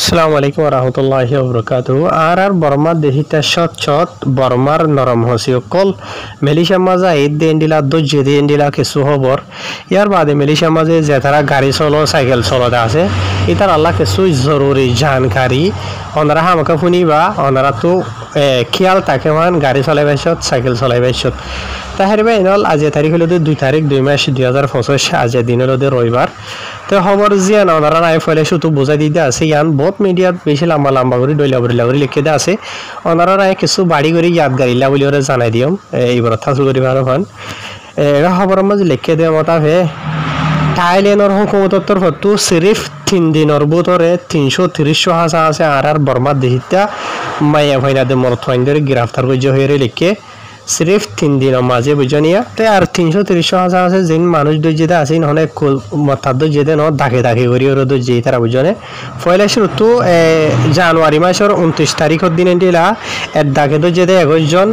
আসসালামু আলাইকুম রহমতুল্লাহি ওবরাকাতুহু আর বর্মা দেহিতা সৎ সৎ বর্মার নরম হসি কল মেলিশা মাজা ঈদ দিন দিলা দজ্জে দিন দিলা কিছু খবর ইয়ার বাদে মেলিশা মাঝে যে তারা গাড়ি চলো সাইকেল চলতে আছে ইতার আল্লাহ কিছু জরুরি জানকারি ওনারা আমাকে শুনিবা ওনারা তো খেয়াল থাকে মান গাড়ি চলাইবাইছত সাইকেল চলাইবাইছত তাহের বাই নল আজ তারিখ হলো 2 তারিখ 2 মাস 2025 আজ দিন হলো রবিবার তো খবর জিয়ান ওনারা নাই ফলে শুধু বোঝাই দিতে আছে ইয়ান বহুত মিডিয়াত বেশি লম্বা লম্বা করে ডইলা করে লিখে দেওয়া আছে ওনারা নাই কিছু বাড়ি করে ইয়াদগারিলা বলি ওরা জানাই দিম এইবার থাকু করি ভালো হন এরা খবরের মাঝে লিখে দেওয়া মতাবে থাইল্যান্ডের হুকুমতর তরফতো সিরিফ 3 দিনের ভিতরে 330 হাজার আছে আর বর্মা দেহিতা মাইয়া ভাইনাদের মরথইনদের গ্রেফতার করে হয়ে লিখে সিরিফ 3 দিনের মাঝে বুঝনিয়া তো আর 330 হাজার আছে যেন মানুষ দইজেতে আছে নহলে মতাদ দইজেতে ন দাগে দাগে করি ওর দইজে তারা বুঝনে পয়লা শুরু জানুয়ারি মাসের 29 তারিখের দিন দিলা এর দাগে দইজেতে 21 জন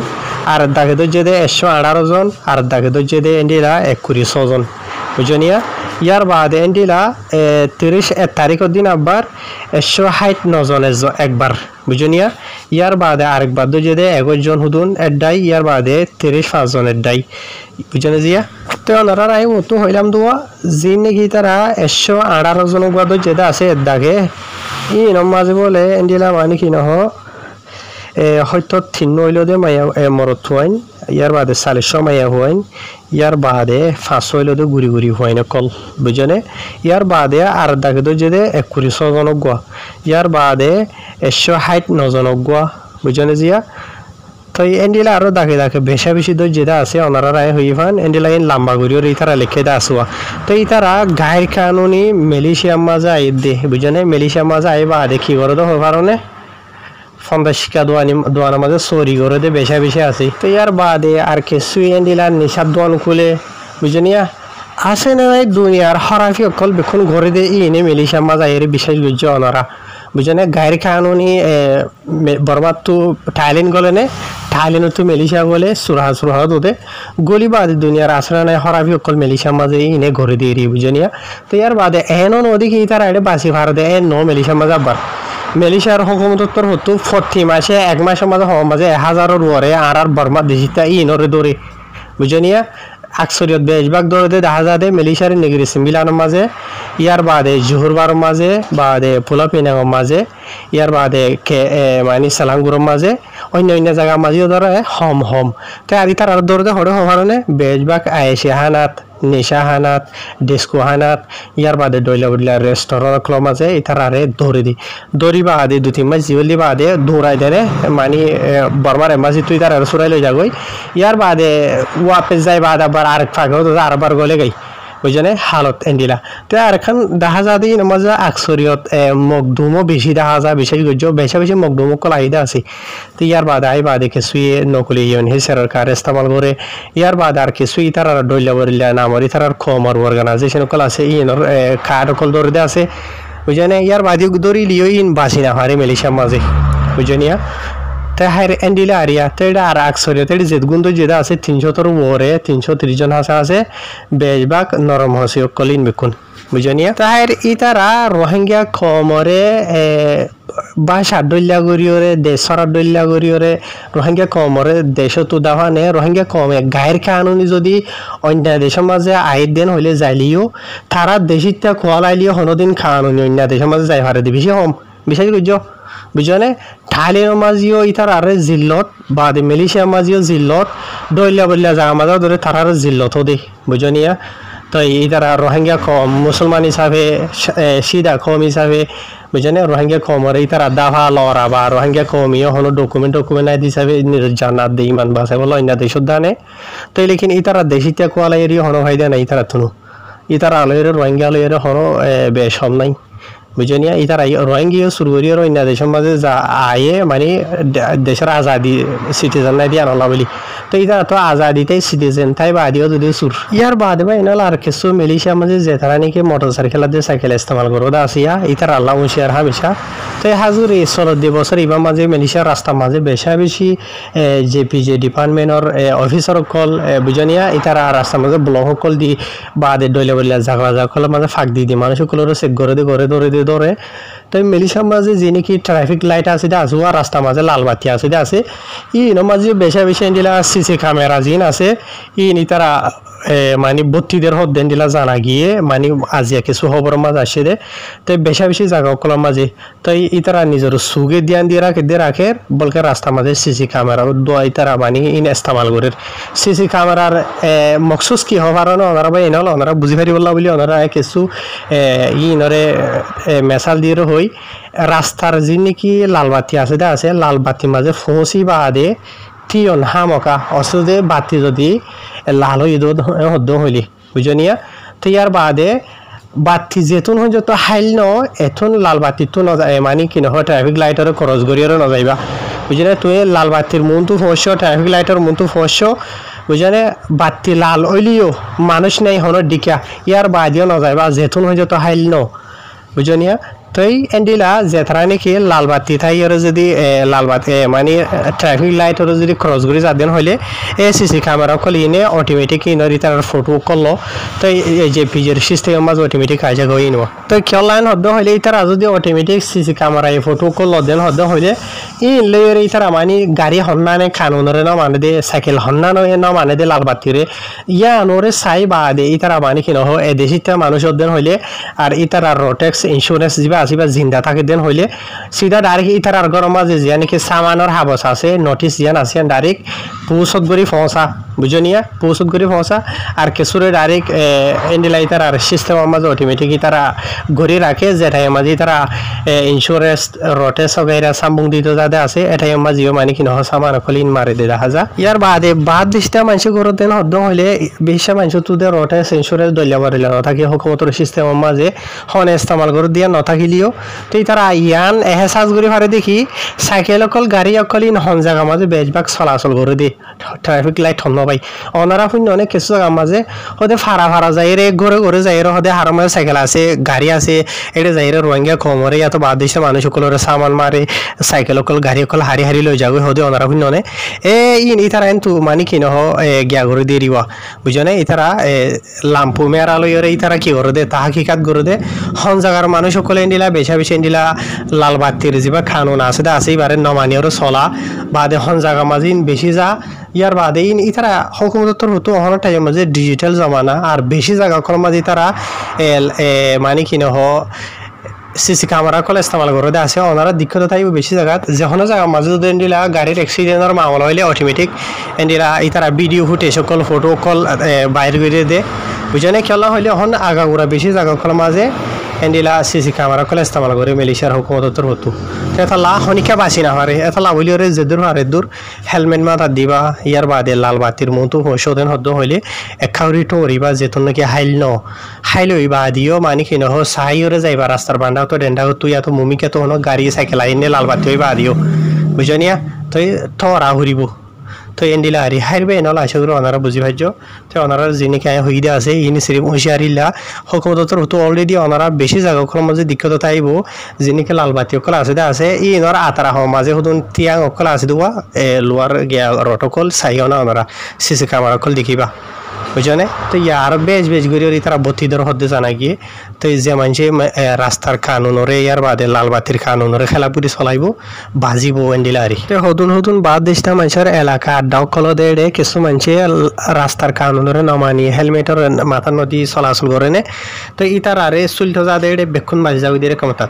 আর দাগে দইজেতে 118 জন আর দাগে দইজেতে দিলা 21 জন বুঝনিয়া ইয়ার বাদে দিলা 30 তারিখের দিন আবার 169 জন একবার বুঝনিয়া ইয়ার বাদে আরেকবার দইজেতে 21 জন হুদুন এডাই ইয়ার বাদে 35 জন এডাই বুঝনে জিয়া তো ওনারা রাই মতো হইলাম দোয়া জিন নাকি তারা 118 জন বাদ যেটা আছে এর দাগে ই নমাজে বলে দিলা মানে কি নহ হয়তো 3 হইল দে মাইয়া মরত হইন ইয়ার বাদে 40 মাইয়া হইন ইয়ার বাদে 5 হইল দে গুড়ি গুড়ি হইন কল বুঝনে ইয়ার বাদে আর দাগে দো যেতে 21 জন গয়া ইয়ার বাদে 169 জন গয়া বুঝনে জিয়া তো এন্ডিলা আরো দাগে দাগে বেশা বেশি দো যেটা আছে ওনারা রায় হইফান এন্ডিলা ইন লম্বা গরিয়র ইতারা লিখে দা আসুয়া তো ইতারা গায়ের কানুনি মালয়েশিয়া মাজা আইদে বুঝনে মালয়েশিয়া মাজা আইবা দেখি করে তো কারণে ফন্দাশিকা দোয়ানের মাঝে চুরি করে দে বেশা বেশি আছে তো ইয়ার বাদে আর কিছু এন্ডিলার নিশার দোয়ান খুলে বুঝনিয়া আছে না দুনিয়ার হরাফি অকল বেখন ঘরে দে ইনে মালয়েশিয়া মাজা এর বিশেষ গুজ্জ ওনারা বুঝনে গায়ের কানুনি বরবাদ তো থাইল্যান্ড গলে নে থাইল্যান্ড তো মালয়েশিয়া বলে সুরাহা দোতে গলি বাদে দুনিয়ার আসলে নাই হরাফি অকল মালয়েশিয়া মাঝে ইনে ঘরে দিয়ে বুঝনিয়া তো ইয়ার বাদে এন নদী কি তারা এটা বাসি ভারতে এন ন মালয়েশিয়া মাঝে আবার মালয়েশিয়ার হুকুমতর হতো প্রতি মাসে 1 মাসের মাঝে 1000-এর ওরে আর বর্মা দেশিতা ইনরে দৌড়ে বুঝনিয়া আকসরিয়ত বেশভাগ দৌড়ে দেখা যায় মালয়েশিয়ার নেগরি সিমিলানোর মাঝে ইয়ার বাদে জোহরবার মাঝে বাদে পোলাপিনাঙ্গর মাঝে ইয়ার বাদে মানে সালাঙ্গুরের মাঝে অন্য জায়গার মাঝেও ধরে হম তো আর তার আর দৌড়তে হরে হওয়ারণে বেশভাগ আয়েশে হানাত নেশা হানাত ডিস্কো হানাত ইয়ার বাদে ডইলা বইলা রেস্টুরেন্ট ক্লব মাঝে ইতার আরে দৌড়ি বাদে 2-3 মাস জিবলি বাদে দৌড়াই দেরে মানে বর্মার এম্বাসি তুই তার আর সুরাই লই যাগই ইয়ার বাদে ওয়াপেস যাই বাদ আবার আরেক ফাঁকেও তো আরবার গলে গই বুঝনে হালত এন্ডিলা তো আর এখন দেখা যায় দিন মজা আকসরিয়ত মকদুমও বেশি দেখা যায় বিশেষ বেশি মকদুম কল আইদা আছে তো ইয়ার বাদে আই বাদে কিছুই নকলি ইউন হে সরকার ইস্তেমাল করে ইয়ার বাদে আর কিছুই তার আর ডইলা বরিলা নামরি তার আর খমর অর্গানাইজেশন কল আছে ইনর কার্ড কল দৌড়ে আছে বুঝনে ইয়ার বাদে দৌড়ি লিও ইন বাসি না হারে মালয়েশিয়া মাঝে বুঝনিয়া তাহার এন্ডিলা আরিয়া তেড়া আর আকসরিয়া তেড়ি যেগুndo যেটা আছে 300 ওরে 330 জন আছে বেশভাগ নরম হসি কলিন বেকুন বুঝনিয়া তাহার ইতারা রোহিঙ্গা কমরে বাসা ডইলা গরিয়রে দেশরা ডইলা গরিয়রে রোহিঙ্গা কমরে দেশ তো দাহানে রোহিঙ্গা কমে গায়ের কানুনি যদি অন্য দেশের মাঝে আইত দেন হইলে যাইলিও তারা দেশিতা কোয়ালাইলিও হনদিন কানুনি অন্য দেশের মাঝে যাই পারে বেশি কম বিশেষ গুজ্জ বুঝনে থাইল্যান্ডের মাঝিও ইতার আরে জিল্লত বাদে মালয়েশিয়ার মাঝিও জিল্লত ডইলা বইলা যা আমাদের ধরে তার আর জিল্লতও দে বুঝনিয়া তো ইতারা রোহিঙ্গা কম মুসলমান হিসাবে সিদা কম হিসাবে বুঝনে রোহিঙ্গা কমর ইতারা দাভা লড়া বা রোহিঙ্গা কমিও হলো ডকুমেন্ট হিসাবে জানাত দে ইমান বাসে বলো অন্য দেশের দানে তো লেকিন ইতারা দেশিতা কোয়ালা এরিয়া হনো ভাই দেয় না ইতারা থুনু ইতারা আলোয়ের রোহিঙ্গা আলোয়ের হনো বেশম নাই বুঝনিয়া ইতার রোহিঙ্গা সুরগরিয়ার অন্য দেশের মাঝে যা আয়ে মানে দেশের আজাদি সিটিজেন নাই দিয়ে আনলা বলি তো ইতার তো আজাদিতেই সিটিজেন তাই বাদিও যদি সুর ইয়ার বাদে বা এনাল আর কিছু মালয়েশিয়ার মাঝে যে তারা নাকি মোটর সাইকেল ইস্তেমাল করবো আসিয়া ইতার আল্লাহ উনশিয়ার হামেশা তো হাজুর এই 16 বছর ইবার মাঝে মালয়েশিয়ার রাস্তার মাঝে বেশি জেপিজে ডিপার্টমেন্টর অফিসার কল বুঝনিয়া ইতারা রাস্তার মাঝে ব্লক কল দি বাদে ডইলে বললে জাগা কলের মাঝে ফাঁক দিয়ে মানুষ কলেরও চেক করে দিয়ে ধরে তো মিলিশার মাঝে যে নাকি ট্রাফিক লাইট আছে দে আছে আর রাস্তা মাঝে লাল বাতি আছে দে আছে ইন মাঝে বেশা বেশা দিলা সিসি ক্যামেরা জিন আছে ইনি তারা মানে বত্তিদের হদ্দেন দিলা জানা গিয়ে মানে আজিয়া কিছু খবর মাঝে আসে দে তো বেশা বেশি জায়গা কলার মাঝে তো ইতারা নিজের সুগে দিয়ান দিয়ে রাখে বলকে রাস্তা মাঝে সিসি ক্যামেরা দোয়া ইতারা মানে ইন ইস্তেমাল করে সিসি ক্যামেরার মকসুস কি হবার না ওনারা বা এনল ওনারা বুঝি পারি বললা বলি ওনারা কিছু ইনরে মেসাল দিয়ে হই রাস্তার যে নাকি লাল বাতি আছে দে আছে লাল বাতি মাঝে ফসি বা দে তিয়ন হামকা অসুদে বাতি যদি লাল হদ্দ হইলি বুঝনিয়া তো ইয়ার বাদে বাতি যেতুন হয় যত হাইল ন এথুন লাল বাতি তো নজায় মানে কি নহয় ট্রাফিক লাইটর খরচ করিয়ারও নজাইবা বুঝলে তুই লাল বাতির মনটো ফসছ ট্রাফিক লাইটর মনটো ফসছ বুঝলে বাতি লাল হইলিও মানুষ নাই হন ডিকা ইয়ার বাদিও নজাইবা যেতুন হয় যত হাইল ন বুঝনিয়া তই এন্ডিলা যেথারা নাকি লাল বাতি থাই আর যদি লাল বাতি মানে ট্রাফিক লাইট আর যদি ক্রস করে যাদেন হইলে এ সিসি ক্যামেরা কল ইনে অটোমেটিক ইনর ইতার ফটো করলো তো এই যে পিজের সিস্টেম মাঝে অটোমেটিক আইজা গই ইনব তো খেয়াল লাইন হদ্দ হইলে ইতারা যদি অটোমেটিক সিসি ক্যামেরা এই ফটো করলো দেন হদ্দ হইলে ইন লেয়ার ইতারা মানে গাড়ি হন্নানে কানুনরে না মানে দে সাইকেল হন্নানো না মানে দে লাল বাতিরে ইয়া আনোরে সাই বা দে ইতারা মানে কি নহ এ দেশিটা মানুষ দেন হইলে আর ইতারা রোটেক্স ইন্স্যুরেন্স দিবা আসিবা জিন্দা থাকে দেন হইলে সিধা ডাইরেক্ট ইতারার ঘর মাঝে যে নাকি সামানোর হাবস আছে নোটিস জিয়ান আছে ডাইরেক্ট পৌঁছত গড়ি পৌঁছা বুঝনিয়া পৌঁছত গড়ি পৌঁছা আর কেসুরে ডাইরেক্ট এন্ডিলা ইতার আর সিস্টেমের মাঝে অটোমেটিক ইতারা ঘড়ি রাখে যেটাই মাঝে তারা ইন্স্যুরেন্স রোটেস वगैरह সাম্বুং দিতে যাতে আছে এটাই মাঝেও মানে কি নহ সামান খলিন মারে দে দেখা যা ইয়ার বাদে বাদ দিশটা মানুষ ঘর দেন হদ্দ হইলে বেশা মানুষ তুদের রোটেস ইন্স্যুরেন্স দলিয়া মারিলে নথাকি হুকুমতের সিস্টেমের মাঝে হন ইস্তেমাল করে দিয়া নথাকিলিও তো তারা ইয়ান এহসাস করে পারে দেখি সাইকেল অকল গাড়ি অকল ইন হন জায়গা মাঝে বেশভাগ চলাচল করে দি ট্রাফিক লাইট হন ভাই ওনারা শূন্য অনেক কিছু জায়গা মাঝে হতে ফাড়া যায় রে ঘরে যাই রে হতে হার মাঝে সাইকেল আছে গাড়ি আছে এটা যাই রে রোহিঙ্গা কমরে এত বাদ দিছে মানুষ সকলের সামান মারে সাইকেল অকল গাড়ি অকল হারি লই যাবে হতে ওনারা শূন্য নে ইন ইতারা কিন্তু মানে কি নহ গিয়া করে দিয়ে দিবা বুঝনে ইতারা লাম্পু মেরা লইরে ইতারা কি করে দে তাহাকিকাত করে দে হন জায়গার মানুষ সকলে এন্ডিলা বেশা এন্ডিলা লাল বাতির যা কানুন আছে আছেই বারে নমানিয়র চলা বাদে হন জায়গা মাঝে বেশি যা ইয়ার বাদে ইন ইতারা হুকুমতর হতো অহন টাইম মাঝে ডিজিটাল জমানা আর বেশি জায়গা কল মাঝে তারা মানে কি নহ সিসি ক্যামেরা কল ইস্তেমাল করে দে আছে ওনারা দীক্ষিত থাকবে বেশি জায়গা যেখানে জায়গা মাঝে যদি এন্ডিলা গাড়ির অ্যাক্সিডেন্টের মামলা হইলে অটোমেটিক এন্ডিলা ইতারা ভিডিও ফুটেজ সকল ফটো কল বাইর করে দে বুঝনে খেলা হইলে এখন আগাগোড়া বেশি জায়গা কল মাঝে এন্ডিলা সিসি ক্যামেরা কল ইস্তেমাল করে মালয়েশিয়ার হুকুমতর হতো এটা লা হনিকা বাঁচি না পারে এটা লা বলি রে যেদূর হারে দূর হেলমেট মাথা দিবা ইয়ার বাদে লাল বাতির মতো সৌদেন হদ্দ হইলে একাউরি টরিবা যেতন নাকি হাইল হইবা দিও মানে কি নহ সাহাইরে যাইবা রাস্তার বান্ডা তো ডেন্ডা তুই এত মুমিকে তো গাড়ি সাইকেল আইনে লাল বাতি হইবা দিও বুঝনিয়া তো থরা ঘুরিব তো এন্ডিলা হারি হারবে নলা আশা করি ওনারা বুঝি ভাজ্য তো ওনারা যিনি কায় হইদা আছে ইনি সিরিপ হুঁশিয়ারিল্লা হুকুমতর হতো অলরেডি ওনারা বেশি জায়গার মাঝে দীক্ষিত থাকব যিনিকে লাল বাতি অকল আছে ই ওনারা আতারা হওয়া মাঝে হতুন তিয়াং অকল আছে দেওয়া লোয়ার গিয়া রটকল চাইও না ওনারা সিসি ক্যামেরা অকল দেখিবা বুঝনে তো ইয়ার বেশ করে তারা বত্তিদের হদ্দে জানা গিয়ে তো যে মানুষে রাস্তার কানুনরে ইয়ার বাদে লাল বাতির কানুনরে খেলাপুরি চলাইব বাজিব এন্ডিলারি তো হতুন বাদ দেশটা মানুষের এলাকা আড্ডা কল দেড়ে কিছু মানুষে রাস্তার কানুনরে নমানি হেলমেটের মাথার নদী চলাচল করে নে তো ইতার আরে চুলটো যা দেড়ে বেক্ষণ বাজি যাবি দিয়ে কমতা